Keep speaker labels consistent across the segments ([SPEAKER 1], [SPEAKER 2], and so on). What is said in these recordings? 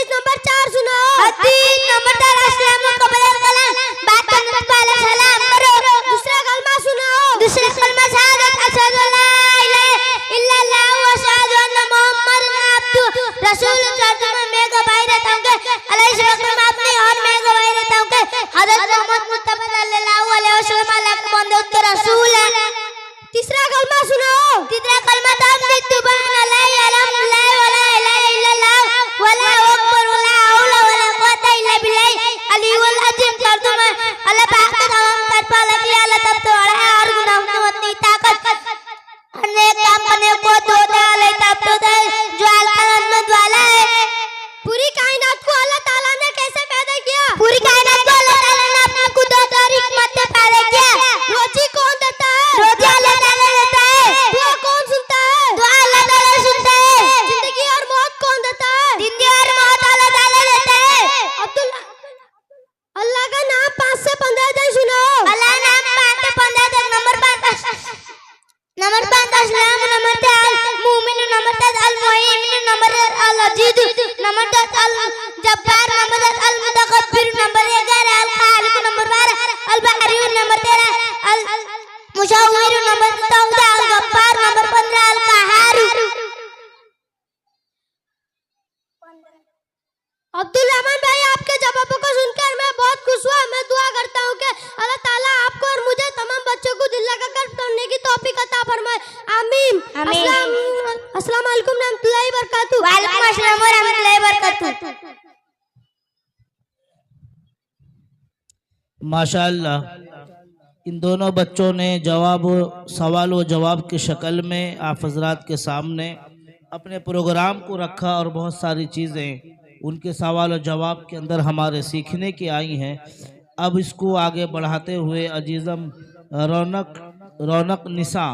[SPEAKER 1] हदीस नंबर 4 सुनो।
[SPEAKER 2] हदीस नंबर 4 अस्सलाम कबल कलाम बात करने से पहले सलाम करो।
[SPEAKER 1] दूसरा कलमा सुनो।
[SPEAKER 2] दूसरा कलमा शहादत अशहदु अल्ला इलाहा इल्लल्लाह व अशहदु अन्ना मुहम्मदन अब्दुहु रसूल। तर्जुमा मैं गवाही देता हूं कि अलैहि सल्लम अपने और मैं गवाही देता हूं कि हजरत मोहम्मद मुस्तफा सल्लल्लाहु अलैहि वसल्लम अल्लाह के बंदे उसके रसूल हैं।
[SPEAKER 1] तीसरा कलमा सुनो।
[SPEAKER 2] तीसरा कलमा तौहीद सुभानल्लाह अल्हम्दुलिल्लाह वला इलाहा इल्लल्लाह वला अकबर वला हौला वला कुव्वता इल्ला बिल्लाह अलीउल अज़ीम। तर्जुमा अल्लाह पाक का तमाम तरफा लगी अल्लाह तब तो बड़ा है और गुनाहों में उतनी ताकत अनेक काम करने को तो अल्लाह तब तो जो अल्लाह वाला है।
[SPEAKER 1] पूरी कायनात को अल्लाह ताला ने कैसे पैदा किया?
[SPEAKER 2] पूरी कायनात को अल्लाह ताला ने अपनी कुदरत और हिकमत से पैदा किया।
[SPEAKER 1] रोजी कौन देता है?
[SPEAKER 2] रोजी अल्लाह ताला देता है।
[SPEAKER 1] दुआ कौन सुनता है?
[SPEAKER 2] दुआ अल्लाह ताला सुनता है।
[SPEAKER 1] जिंदगी और मौत कौन देता है?
[SPEAKER 2] जिंदगी और मौत अल्लाह ताला देता है।
[SPEAKER 1] अब्दुल्ला अल्लाह का नाम 5 से 15 तक सुनो।
[SPEAKER 2] अल्लाह नाम 5 से 15 तक। नंबर 5 अस्सलाम, नंबर 4 मुमिन, नंबर 10 अल मुहीमिन, नंबर 11 अल अजीज, नंबर 10 अल जब्बार, नंबर 10 अल मुतकब्बिर, नंबर 11 अल खालिक, नंबर 12 अल बारी, नंबर 13 अल मुशव्विर, नंबर 14 अल गफ्फार, नंबर 15 अल कहार।
[SPEAKER 1] अब्दुल रहमान भाई आपके जवाबों को सुनकर मैं बहुत खुश हुआ। मैं दुआ करता हूँ कि अल्लाह ताला आपको और मुझे तमाम बच्चों को दिल लगाकर पढ़ने की तौफीक अता फरमाए। आमीन। अस्सलाम वालेकुम रहमतुल्लाहि व बरकातहू।
[SPEAKER 2] वालेकुम अस्सलाम व रहमतुल्लाहि व बरकातहू।
[SPEAKER 3] माशाअल्लाह, इन दोनों बच्चों ने सवाल व जवाब की शक्ल में आप हजरात के सामने अपने प्रोग्राम को रखा और बहुत सारी चीज़ें उनके सवाल और जवाब के अंदर हमारे सीखने की आई हैं। अब इसको आगे बढ़ाते हुए अजीज़म रौनक निसा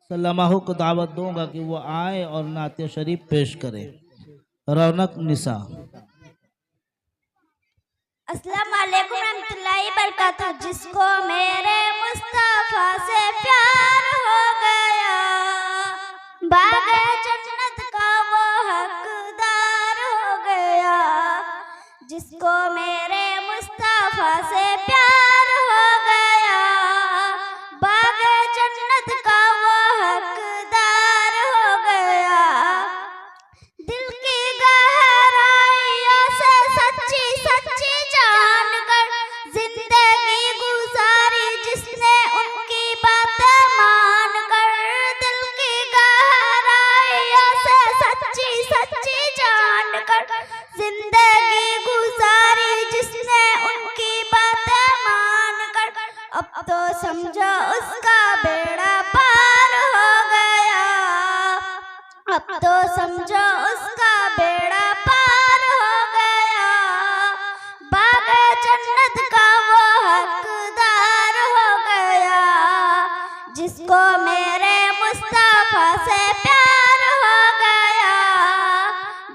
[SPEAKER 3] सल्लमाहु को दावत दूंगा कि वो आए और नाते शरीफ पेश करें। रौनक निसा।
[SPEAKER 2] अस्सलाम वालेकुम रहमतुल्लाहि बरकातहू। जिसको मेरे मुस्तफा से प्यार हो गया, बाग़े जन्नत का वो हकदार हो गया। जिसको मेरे मुस्तफा से प्यार हो गया, बाग़े जन्नत का वो हकदार हो गया। दिल की गहराइयों से सच्ची सच्ची जान कर जिंदगी गुजारी जिसने उनकी बातें मान कर। दिल की गहराइयों से सच्ची सच्ची जान कर जिंदगी गुजारी जिसने उनकी बातें मान कर। अब तो समझो उसका बेड़ा पार हो गया, अब तो समझो उसका बेड़ा पार हो गया। बाग़े जन्नत का वो हकदार हो गया। जिसको मेरे मुस्तफा से प्यार हो गया,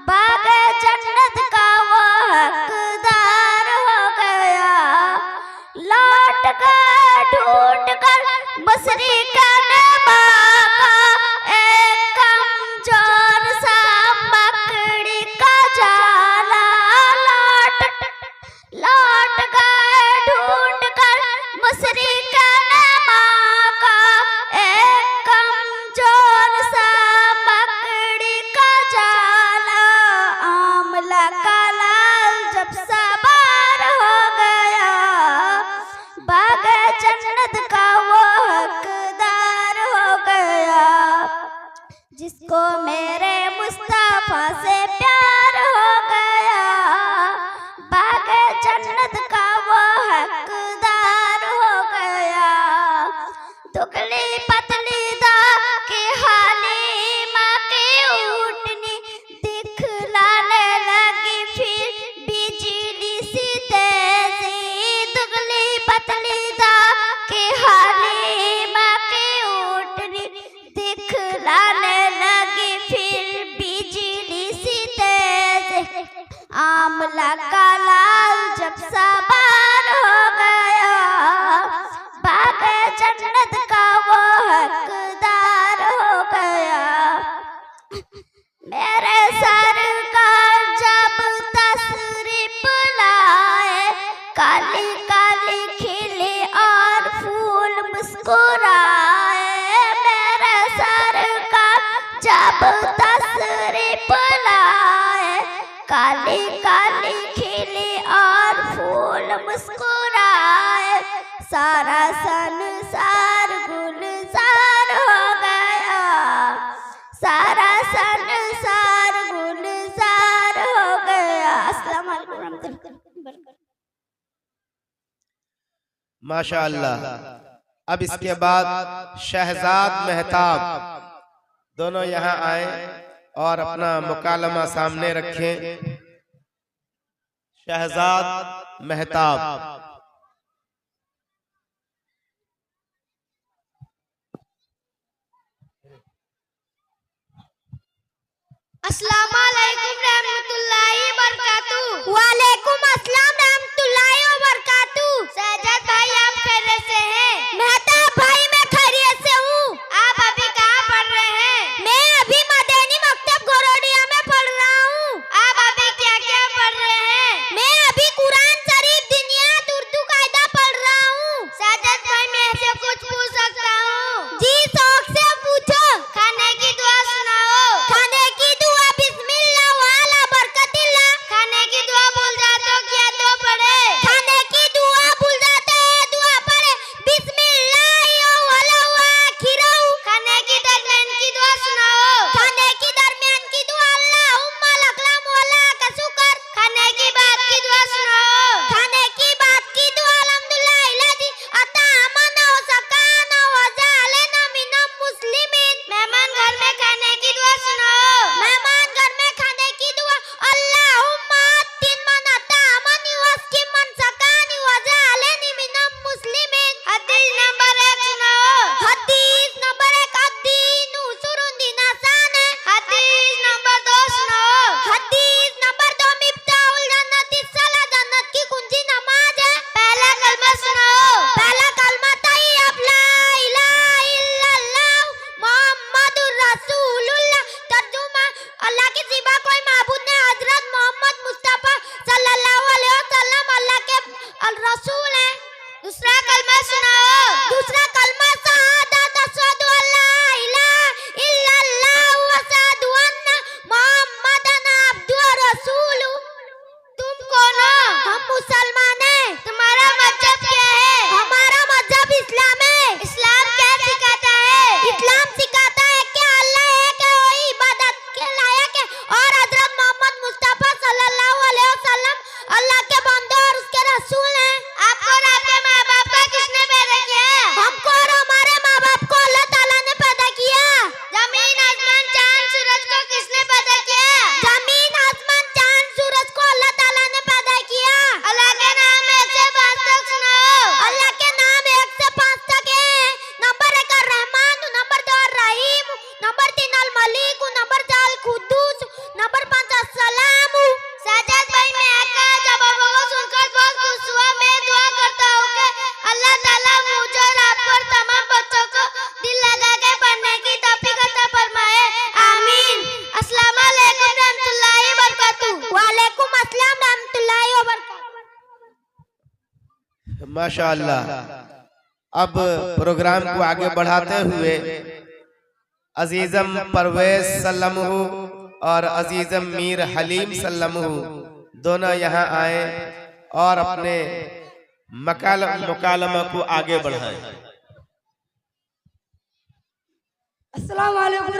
[SPEAKER 2] बाग़े जन्नत का वो हकदार हो गया। लौट कर ढूंढ कर मसरी का नबा का एक कमजोर सा मकड़ी का जाला। लौट गए ढूंढ कर मसरी का नबा का एक कमजोर सा मकड़ी का जाला। आमला का लाल जब सवार हो गया, बाग़े जन्नत का वो हकदार हो गया। जिसको मेरे मुस्तफा से प्यार हो गया, बाग़े जन्नत का वो हकदार हो गया। दुगली पतली दा के हालिमा की ऊँटनी दिखलाने लगी फिर बिजली सी तेजी। दुगली पतली दा के हालिमा की ऊँटनी दिखलाने लगी फिर बिजली सी तेजी। आमला का लाल जब सवार हो गया, बाग़े जन्नत का वो हकदार हो गया। मेरे सर अब तशरीफ लाए, काली काली खिली और फूल मुस्कुराए, सारा संसार गुलजार हो गया, सारा संसार गुलजार हो गया। अस्सलाम वालेकुम रहमतुल्लाह।
[SPEAKER 4] माशाअल्लाह। अब इसके बाद शहजाद मेहताब दोनों यहाँ आए और अपना मुकालमा सामने रखें। शहजाद मेहताब।
[SPEAKER 2] अस्सलाम वालेकुम रहमतुल्लाहि बरकातहू। वालेकुम अस्सलाम रहमतुल्लाहि व बरकातहू। सहजाद भाई आप खैरियत से हैं? मेहताब भाई मैं खैरियत से हूँ। आप अभी कहाँ पढ़ रहे हैं? मैं अभी मदनी मकतब गोरोडिया में पढ़ रहा हूँ। आप अभी क्या क्या पढ़ रहे हैं? मैं अभी कुरान शरीफ दिनियात उर्दू कायदा पढ़ रहा हूँ। सहजाद भाई मैं से कुछ पूछ सकता हूँ? जी शौक से पूछो। खाने की दुआ सुनाओ। खाने की दुआ बिस्मिल्लाह वाला बरकतिल्लाह। खाने की दुआ भूल जाते हो क्या तो पढ़े? खाने की दुआ भूल जाते हैं दुआ पढ़े बिस्मिल्लाह वाला आखिरहू। खाने की दरमियान की दुआ सुनाओ। खाने की दरमियान की दुआ अल्लाहुम्मा लकलम वाला का शुक्र। खाने की बात की दुआ सुनाओ। खाने की बात की दुआ अल्हम्दुलिल्लाह इल्लज़ी अतामना व सकाना व जअलना मिनल मुस्लिमीन। मेहमान घर में खाने की दुआ सुनाओ। मेहमान घर में खाने की दुआ अल्लाहुम्मा अत्तिन मन अतामनी वस्किन मन सकानी व जअलनी मिनल मुस्लिमीन। हदीस नंबर 1 सुनाओ। हदीस नंबर 1 अद्दीन उसरुन दिन आसान है। हदीस नंबर 2 सुनाओ। हदीस नंबर 2 मिफ्ताहुल जन्नति सला जन्नत की कुंजी नमाज है। पहला कलमा सुनाओ। पहला कलमा तैयब ला इलाहा इल्लल्लाह मुहम्मदुर रसूलुल्लाह। तर्जुमा अल्लाह के सिवा कोई माबूद नहीं, हजरत मोहम्मद मुस्तफा सल्लल्लाहु अलैहि वसल्लम अल्लाह के रसूल हैं। दूसरा कलमा सुनाओ। दूसरा कलमा शहादत अशहदु अल्ला इलाहा इल्लल्लाह व अशहदु अन्ना मुहम्मदन अब्दुहु व रसूलुहु। तुम कौन हो? हम मुसलमान हैं। तुम्हारा मजहब क्या है? हमारा मजहब इस्लाम है। इस्लाम क्या सिखाता है? इस्लाम सिखाता है कि अल्लाह एक है, वो इबादत के लायक है और हजरत मोहम्मद मुस्तफा सल्लल्लाहु अलैहि वसल्लम अल्लाह के बंदे और उसके रसूल हैं। आपको और आपके माँ बाप का किसने पैदा किया? हमको और हमारे माँ बाप को अल्लाह ताला ने पैदा किया। जमीन आसमान चांद सूरज को किसने पैदा किया? जमीन आसमान चांद सूरज को अल्लाह ताला ने पैदा किया। अल्लाह के नाम 1 से 5 तक सुनाओ। अल्लाह के नाम 1 से 5 तक है। नंबर 1 रहमान, नंबर 2 रहीम, नंबर 3 अल मलिक, नंबर 4 अल कुद्दूस, नंबर 5 अस्सलाम। साजिद भाई मैं आपका जवाबों को सुनकर बहुत खुश हुआ। मैं दुआ करता हूँ कि अल्लाह ताला मुझे और आप पर तमाम बच्चों को दिल लगा के पढ़ने की तौफीक अता फरमाए। आमीन। अस्सलाम वालेकुम रहमतुल्लाहि व बरकातहू। वालेकुम अस्सलाम रहमतुल्लाहि व बरकातहू।
[SPEAKER 4] माशाअल्लाह। अब प्रोग्राम को आगे बढ़ाते हुए अजीजम परवेज सल्लमहू और अजीजम मीर हलीम सल्लमहू दोनों यहाँ आए और अपने मुकालमा को आगे बढ़ाए।
[SPEAKER 5] अस्सलाम वालेकुम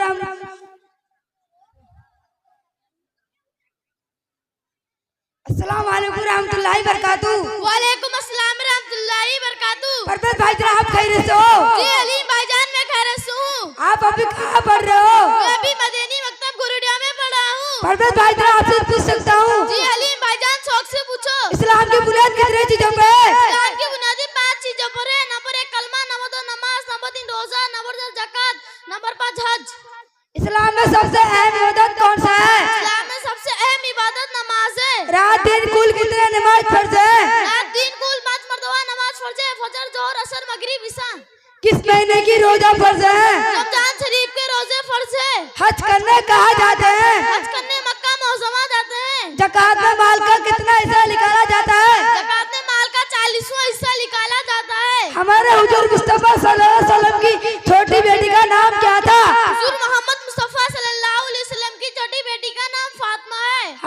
[SPEAKER 5] रहमतुल्लाहि बरकातहू।
[SPEAKER 1] वालेकुम अस्सलाम रहमतुल्लाहि बरकातहू।
[SPEAKER 5] परवेज भाई जरा आप खैरियत से हो?
[SPEAKER 1] जी अली भाईजान मैं खैरियत से हूँ।
[SPEAKER 5] आप अभी कहाँ पढ़ रहे हो?
[SPEAKER 1] मैं अभी मदनी मकतब गोरोडिया में पढ़ा हूँ।
[SPEAKER 5] परवेज भाई जरा आपसे पूछ सकता हूँ?
[SPEAKER 1] जी अली भाईजान शौक से पूछो।
[SPEAKER 5] इस्लाम की बुनियाद कितने चीजों पे है?
[SPEAKER 1] इस्लाम की बुनियादी 5 चीजों पर है। नंबर 1 कलमा, नंबर 2 नमाज, नंबर 3 रोजा, नंबर 4 ज़कात, नंबर 5 हज।
[SPEAKER 5] इस्लाम में सबसे अहम इबादत कौन सा है?
[SPEAKER 1] इस्लाम में सबसे अहम इबादत नमाज है।
[SPEAKER 5] रात दिन कुल कितने नमाज फर्ज है?
[SPEAKER 1] रात दिन कुल 5 मर्तबा नमाज फर्ज है। फजर, जोहर, असर, मगरिब, इशा।
[SPEAKER 5] किस महीने की रोजा फर्ज है?
[SPEAKER 1] रमजान शरीफ के रोजे फर्ज है।
[SPEAKER 5] हज करने कहाँ जाते हैं?
[SPEAKER 1] हज करने मक्का मौजमा जाते हैं।
[SPEAKER 5] ज़कात में माल का कितना हिस्सा निकाला जाता है?
[SPEAKER 1] ज़कात में माल का 40वां हिस्सा निकाला जाता है।
[SPEAKER 5] हमारे हुजूर मुस्तफा सल्लल्लाहु अलैहि वसल्लम की छोटी बेटी का नाम क्या था?
[SPEAKER 1] हुजूर मोहम्मद मुस्तफा सल्लल्लाहु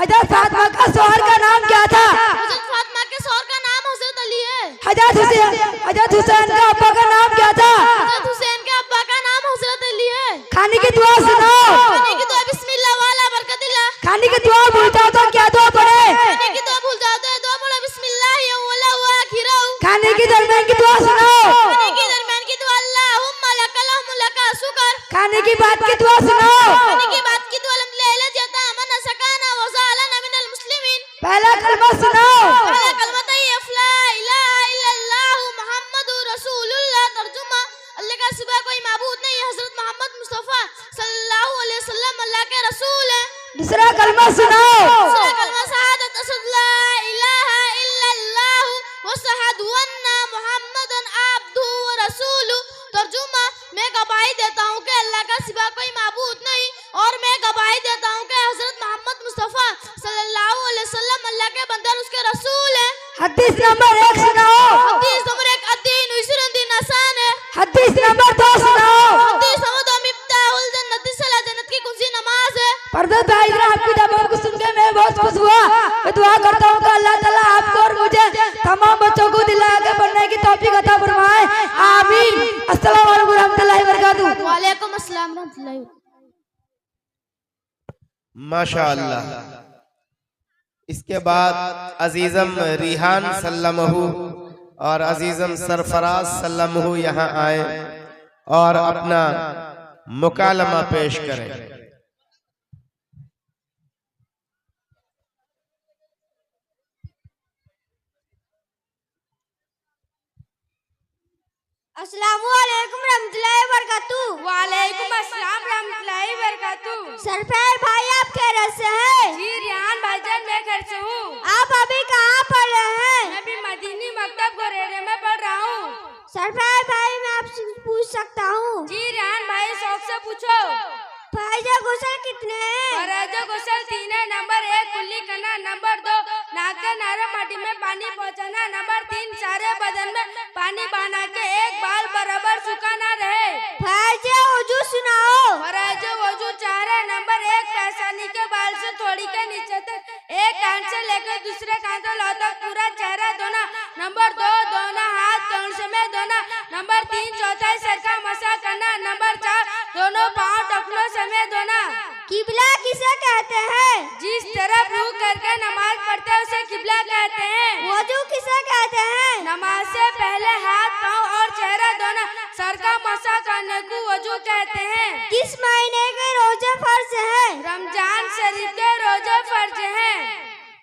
[SPEAKER 5] हजरत फातिमा का शौहर का नाम क्या था?
[SPEAKER 1] हजरत फातिमा के शौहर का नाम हजरत अली है।
[SPEAKER 5] हजरत हुसैन का अब्बा का नाम क्या था?
[SPEAKER 1] हजरत हुसैन के अब्बा का नाम हजरत अली है।
[SPEAKER 5] खाने की दुआ सुनाओ।
[SPEAKER 1] खाने की दुआ बिस्मिल्लाह वाला बरकतिल्लाह।
[SPEAKER 5] खाने की दुआ भूल जाओ तो क्या दुआ पढ़े?
[SPEAKER 1] खाने की दुआ भूल जाओ तो दुआ बोलो बिस्मिल्लाह या वला हुआ आखिरहु।
[SPEAKER 5] खाने की दरमियान की दुआ सुनाओ।
[SPEAKER 1] खाने की दरमियान की दुआ अल्लाहुम्मा लकल हम्दु लका शुक्र।
[SPEAKER 5] खाने की बात की दुआ सुनाओ।
[SPEAKER 1] खाने की बात की दुआ लैला जता मन सकाना व ज़ालना मिनल मुस्लिमीन।
[SPEAKER 5] पहला कलमा सुनाओ।
[SPEAKER 1] पहला कलमा तैयब ला इलाहा इल्लल्लाह मुहम्मदुर रसूलुल्लाह। तर्जुमा अल्लाह का सिवा कोई माबूद नहीं है, हजरत मोहम्मद मुस्तफा सल्लल्लाहु अलैहि वसल्लम अल्लाह के रसूल है।
[SPEAKER 5] दूसरा कलमा सुनाओ।
[SPEAKER 1] दूसरा कलमा शहादत अशहदु ला इलाहा इल्लल्लाह व अशहदु अन्ना मुहम्मदन अब्दुहु व रसूलुहु। तर्जुमा मैं गवाही देता हूँ कि अल्लाह का सिवा कोई माबूद नहीं और मैं गवाही देता हूँ कि हजरत मोहम्मद मुस्तफा सल्लल्लाहु अलैहि वसल्लम अल्लाह के बंदे और उसके रसूल है।
[SPEAKER 5] हदीस नंबर 1 सुनाओ।
[SPEAKER 1] हदीस नंबर 1 अद्दीन युस्रुन दिन आसान है।
[SPEAKER 5] हदीस नंबर 2 सुनाओ।
[SPEAKER 1] हदीस नंबर 2 मिफ्ताहुल जन्नत सला जन्नत की कुंजी नमाज है।
[SPEAKER 5] परदत भाई आपकी दबाव को सुन के मैं बहुत खुश हुआ। मैं दुआ करता हूँ कि अल्लाह ताला आपको और मुझे तमाम बच्चों को दिल आगे बढ़ने की तौफीक अता फरमाए। आमीन। अस्सलाम वालेकुम रहमतुल्लाहि व बरकातहू।
[SPEAKER 1] वालेकुम अस्सलाम रहमतुल्लाहि।
[SPEAKER 4] माशाअल्लाह। इसके बाद अजीजम रिहान सल्लमहु और अजीजम सरफराज सल्लमहु यहाँ आए और अपना मुकालमा पेश करें।
[SPEAKER 1] अस्सलामु अलैकुम रहमतुल्लाहि व बरकातहू।
[SPEAKER 2] वालेकुम अस्सलाम रहमतुल्लाहि व बरकातहू।
[SPEAKER 1] सरफराज भाई आप खैरियत से हैं?
[SPEAKER 2] जी रिहान भाईजान मैं घर से हूँ।
[SPEAKER 1] आप अभी कहाँ पढ़ रहे हैं?
[SPEAKER 2] मैं भी मदीनी मकतब गोरेरे में पढ़ रहा हूँ।
[SPEAKER 1] सरफराज भाई मैं आपसे पूछ सकता हूँ?
[SPEAKER 2] जी रिहान भाई शौक से पूछो।
[SPEAKER 1] फर्ज गुस्ल कितने हैं?
[SPEAKER 2] फर्ज गुस्ल 3 है। नंबर 1 कुल्ली करना, नंबर 2 नाक के नारे मटी में पानी पहुँचाना, नंबर 3 सारे बदन में पानी बना के एक बाल बराबर सूखा ना रहे।
[SPEAKER 1] फर्ज वजू सुनाओ।
[SPEAKER 2] फर्ज वजू 4 है। नंबर 1 पैसानी के बाल से थोड़ी के नीचे तक एक कान से लेकर दूसरे कान तक तक पूरा चेहरा धोना, नंबर 2 दोनों हाथ कौंसे में धोना, नंबर 3 चौथाई सर का मसा करना, नंबर 4 दोनों पाँव टखनों समेत धोना।
[SPEAKER 1] किबला किसे कहते हैं?
[SPEAKER 2] जिस तरफ रुख करके नमाज पढ़ते हैं उसे किबला कहते हैं।
[SPEAKER 1] वजू किसे कहते हैं?
[SPEAKER 2] नमाज से पहले हाथ पाँव और चेहरा धोना सर का मसा करने को वजू कहते हैं।
[SPEAKER 1] किस महीने के रोजे फर्ज है?
[SPEAKER 2] रमजान शरीफ के रोजे फर्ज हैं।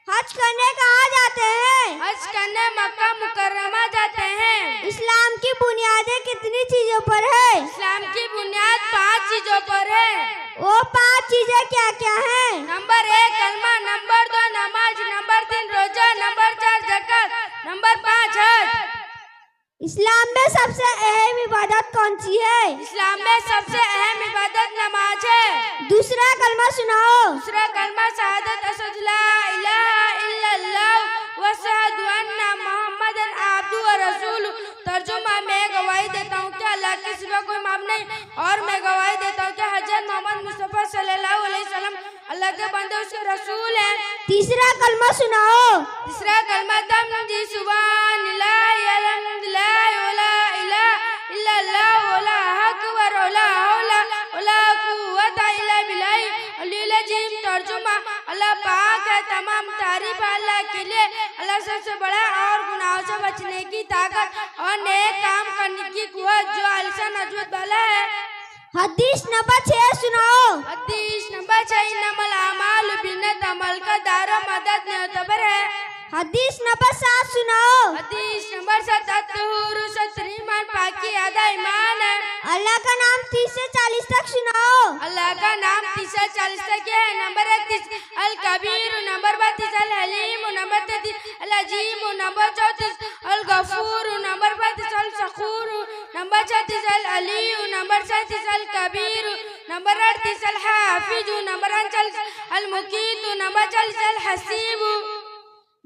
[SPEAKER 1] हज करने कहाँ जाते हैं?
[SPEAKER 2] हज करने मक्का मुकर्रमा जाते हैं।
[SPEAKER 1] इस्लाम की बुनियादें कितनी चीजों पर है?
[SPEAKER 2] इस्लाम की बुनियाद 5 चीजों पर है।
[SPEAKER 1] वो 5 चीजें क्या क्या हैं?
[SPEAKER 2] नंबर 1 कलमा, नंबर 2 नमाज, नंबर 3 रोजा, नंबर 4 ज़कात, नंबर 5 हज।
[SPEAKER 1] इस्लाम में सबसे अहम इबादत कौन सी है?
[SPEAKER 2] इस्लाम में सबसे अहम इबादत नमाज है।
[SPEAKER 1] दूसरा कलमा सुनाओ।
[SPEAKER 2] दूसरा कलमा शहादत अशहदु ला इलाहा इल्लल्लाह व अशहदु अन्ना मुहम्मदन अब्दुहु व रसूलुहु। तर्जुमा मैं गवाही देता हूँ कि अल्लाह के सिवा कोई माबूद नहीं और मैं गवाही देता हूँ कि हजरत मोहम्मद मुस्तफा सल्लल्लाहु अलैहि वसल्लम अल्लाह के बंदे उसके रसूल हैं।
[SPEAKER 1] तीसरा कलमा सुनाओ।
[SPEAKER 2] तीसरा कलमा तमजी सुभानिल्लाहि अल्हम्दुलिल्लाहि वला इलाहा इल्लल्लाह वला अकबर वला हौला वला कुव्वता इल्ला बिल्लाहि अलिल अजीम। तर्जुमा अल्लाह पाक है, तमाम तारीफ अल्लाह के लिए। अल्लाह सबसे बड़ा और गुनाहों से बचने की ताकत और नेक काम करने की कुव्वत जो अल्सन अजमत वाला है।
[SPEAKER 1] हदीस नंबर 6 सुनाओ।
[SPEAKER 2] हदीस नंबर 6 इन्नमल अमालु बिन्नियत, अमल का दारो मदद मुतबर है।
[SPEAKER 1] हदीस नंबर 7 सुनाओ।
[SPEAKER 2] हदीस नंबर 7 तत्तहुरु सत्रीमान पाकी आधा ईमान है।
[SPEAKER 1] अल्लाह का नाम 30 से 40 तक सुनाओ।
[SPEAKER 2] अल्लाह का नाम 30 से 40 तक है। नंबर 31 अल कबीर, नंबर 32 अल हलीम, नंबर 33 अल अजीम, नंबर 34 अल गफूर, नंबर 35 अल शकूर, नंबर 36 अल अली, नंबर 37 अल कबीर, नंबर 38 अल हाफिज, नंबर 39 अल मुकीत, नंबर 40 अल हसीब।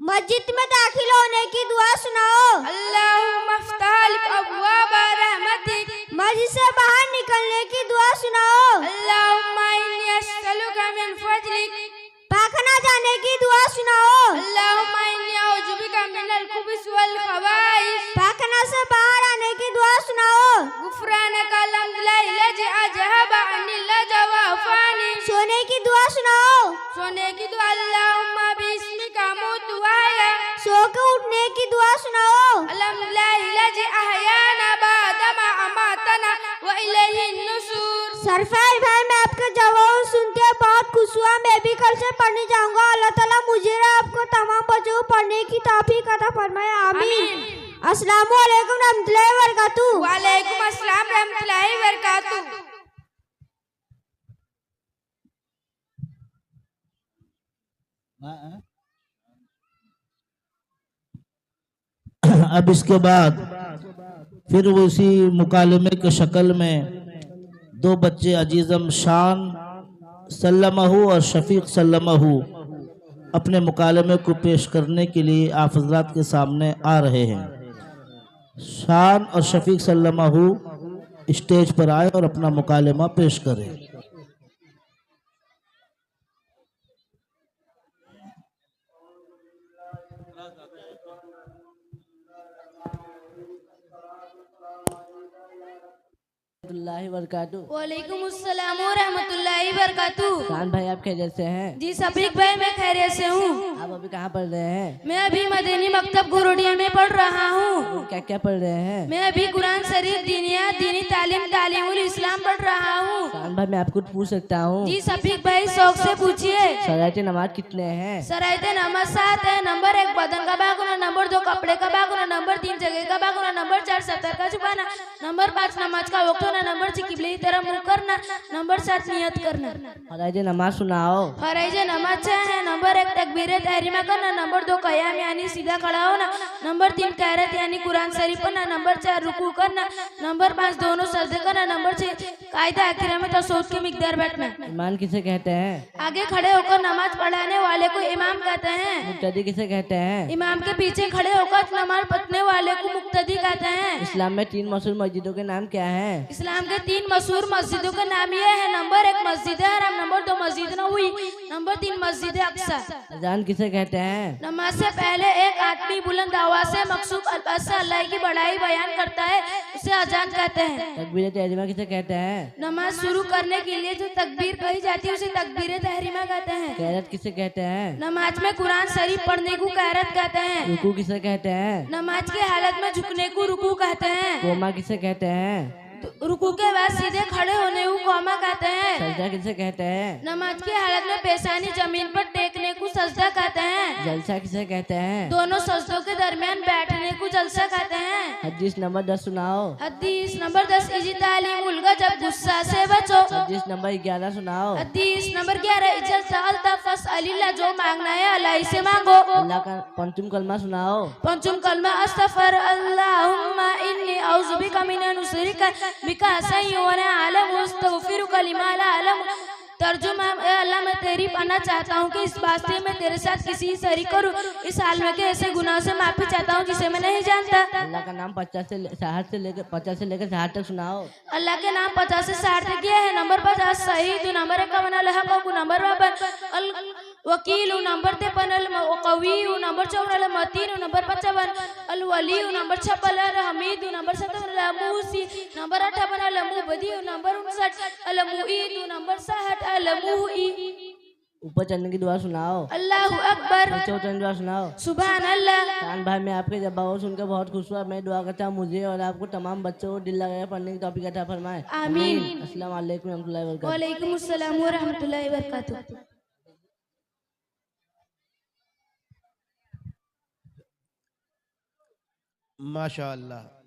[SPEAKER 1] मस्जिद में दाखिल होने की दुआ सुनाओ।
[SPEAKER 2] अल्लाहुम्मा फ़्तह अबवाब रहमतिक।
[SPEAKER 1] मस्जिद से बाहर निकलने की दुआ सुनाओ।
[SPEAKER 2] अल्लाहुम्मा इन्नी अस्अलुका मिन फज़लिक।
[SPEAKER 1] पाखना जाने की
[SPEAKER 2] यस्जुदु अल्लाहुम्मा बिस्मिका अमूतु व अहया।
[SPEAKER 1] सो के उठने की दुआ सुनाओ।
[SPEAKER 2] अल्हम्दुलिल्लाहि अहयाना बअदमा अमातना व इलैहि नुशूर।
[SPEAKER 1] सरफराज भाई, मैं आपका जवाब सुन के बहुत खुश हुआ। मैं भी कल से पढ़ने जाऊंगा। अल्लाह ताला मुझे और आपको तमाम बच्चों को पढ़ने की तौफीक अता फरमाए। आमीन। अस्सलामु अलैकुम रहमतुल्लाहि व बरकातुहू।
[SPEAKER 2] वालेकुम अस्सलाम रहमतुल्लाहि व बरकातुहू।
[SPEAKER 3] अब इसके बाद फिर वो इसी मुकालमे के शक्ल में दो बच्चे अजीज़म शान सल्लमहू और शफीक सल्लमहू अपने मुकालमे को पेश करने के लिए आप हज़रात के सामने आ रहे हैं। शान और शफीक सल्लमहू स्टेज पर आए और अपना मुकालमा पेश करें।
[SPEAKER 2] वालेकुम अस्सलाम व रहमतुल्लाहि व बरकातुहू।
[SPEAKER 6] खान भाई आप खैरियत से हैं?
[SPEAKER 2] जी सफीक भाई, मैं खैरियत से हूँ।
[SPEAKER 6] आप अभी कहाँ पढ़ रहे हैं?
[SPEAKER 2] मैं अभी मदनी मकतब गुरुडिया में पढ़ रहा हूँ।
[SPEAKER 6] क्या क्या पढ़ रहे हैं?
[SPEAKER 2] मैं अभी कुरान शरीफ दीनिया दीनी तालीम तालीमुल इस्लाम पढ़ रहा हूँ।
[SPEAKER 6] खान भाई मैं आपको पूछ सकता हूँ?
[SPEAKER 2] जी सफीक भाई, शौक से पूछिए।
[SPEAKER 6] शरायत नमाज कितने हैं?
[SPEAKER 2] शरायत नमाज 7 है। नंबर 1 बदन का बाग होना, नंबर 2 कपड़े का बाग होना, नंबर 3 जगह का बाग होना, नंबर 4 सतर का छुपाना, नंबर 5 नमाज का वक्त होना, नंबर 6 किबले की तरफ मुंह करना, नंबर 7 नियत करना।
[SPEAKER 6] फराइज नमाज सुनाओ।
[SPEAKER 2] फराइज नमाज 6 है। नंबर 1 तकबीर तहरीमा करना, नंबर 2 कयाम यानी सीधा खड़ा होना, नंबर 3 क़िराअत यानी कुरान शरीफ पढ़ना, नंबर 4 रुकू करना, नंबर 5 दोनों सजदे करना, नंबर 6 कायदा आखिर में तशहुद की मिकदार बैठना।
[SPEAKER 6] ईमान किसे कहते हैं?
[SPEAKER 2] आगे खड़े होकर नमाज पढ़ाने वाले को इमाम कहते हैं।
[SPEAKER 6] मुक्तदी किसे कहते हैं?
[SPEAKER 2] इमाम के पीछे खड़े होकर नमाज पढ़ने वाले को मुक्तदी कहते हैं।
[SPEAKER 6] इस्लाम में 3 मशहूर मस्जिदों के नाम क्या हैं?
[SPEAKER 2] इस्लाम के 3 मशहूर मस्जिदों का नाम ये है। नंबर 1 मस्जिद हराम, नंबर 2 मस्जिद नबवी, नंबर 3 मस्जिद अक्सा।
[SPEAKER 6] अजान किसे कहते हैं?
[SPEAKER 2] नमाज से पहले एक आदमी बुलंद आवाज से मकसूद अल्फाज से अल्लाह की बड़ाई बयान करता है, उसे अजान कहते हैं।
[SPEAKER 6] तकबीर तहरीमा किसे कहते हैं?
[SPEAKER 2] नमाज शुरू करने के लिए जो तकबीर कही जाती है उसे तकबीर तहरीमा कहते हैं।
[SPEAKER 6] क़िराअत किसे कहते हैं?
[SPEAKER 2] नमाज में कुरान शरीफ पढ़ने को क़िराअत कहते हैं।
[SPEAKER 6] रुकू किसे कहते हैं?
[SPEAKER 2] नमाज की हालत में झुकने को रुकू कहते हैं।
[SPEAKER 6] कोमा किसे कहते हैं?
[SPEAKER 2] रुकू के बाद सीधे खड़े होने को कौमा कहते हैं।
[SPEAKER 6] सजदा किसे कहते हैं?
[SPEAKER 2] नमाज की हालत में पेशानी जमीन पर टेकने को सजदा कहते हैं।
[SPEAKER 6] जलसा किसे कहते हैं?
[SPEAKER 2] दोनों सजदों के दरमियान बैठने को जलसा कहते हैं।
[SPEAKER 6] हदीस नंबर 10 सुनाओ।
[SPEAKER 2] हदीस नंबर 10 इज्तालिमुल गज़ब, गुस्सा से बचो।
[SPEAKER 6] हदीस नंबर 11 सुनाओ।
[SPEAKER 2] हदीस नंबर 11 इज्जत सअलता फस्अलिल्लाह, जो मांगना है अल्लाह से मांगो।
[SPEAKER 6] अल्लाह का पंचम कलमा सुनाओ।
[SPEAKER 2] पंचम कलमा अस्तगफिर अल्लाहुम्मा इन्नी औज़ु बिका मिन नुश्रिका बिका सय्युना आलम अस्तगफिरुका लिमा ला आलम। तर्जुमा, ए अल्लाह मैं तेरी पनाह चाहता हूँ कि इस वास्ते मैं तेरे साथ किसी शरीक करूँ, इस हाल में के ऐसे गुनाह से माफी चाहता हूँ जिसे मैं नहीं जानता।
[SPEAKER 6] अल्लाह का नाम 50 से 60 तक सुनाओ।
[SPEAKER 2] अल्लाह के नाम 50 से 60 तक ये है। नंबर 50 शहीद, नंबर 51 अल हक, नंबर 52 अल वकील, नंबर 53 अल कवी, नंबर 54 अल मतीन, नंबर 55 अल वली, नंबर 56 अल हमीद, नंबर 57 अल मूसी, नंबर 58 अल मुबदी, नंबर 59 अल मुईद, नंबर 60 अल मुई।
[SPEAKER 6] ऊपर चढ़ने की दुआ सुनाओ।
[SPEAKER 2] अल्लाहु अकबर।
[SPEAKER 6] नीचे उतरने की दुआ सुनाओ।
[SPEAKER 2] सुभान अल्लाह।
[SPEAKER 6] खान भाई मैं आपके जवाब सुनकर बहुत खुश हुआ। मैं दुआ करता हूँ मुझे और आपको तमाम बच्चों को दिल लगाकर पढ़ने की तौफीक अता फरमाए।
[SPEAKER 2] आमीन।
[SPEAKER 6] अस्सलाम वालेकुम रहमतुल्लाहि व बरकातुहू।
[SPEAKER 2] वालेकुम अस्सलाम व रहमतुल्लाहि व बरकातुहू।
[SPEAKER 4] माशाअल्लाह।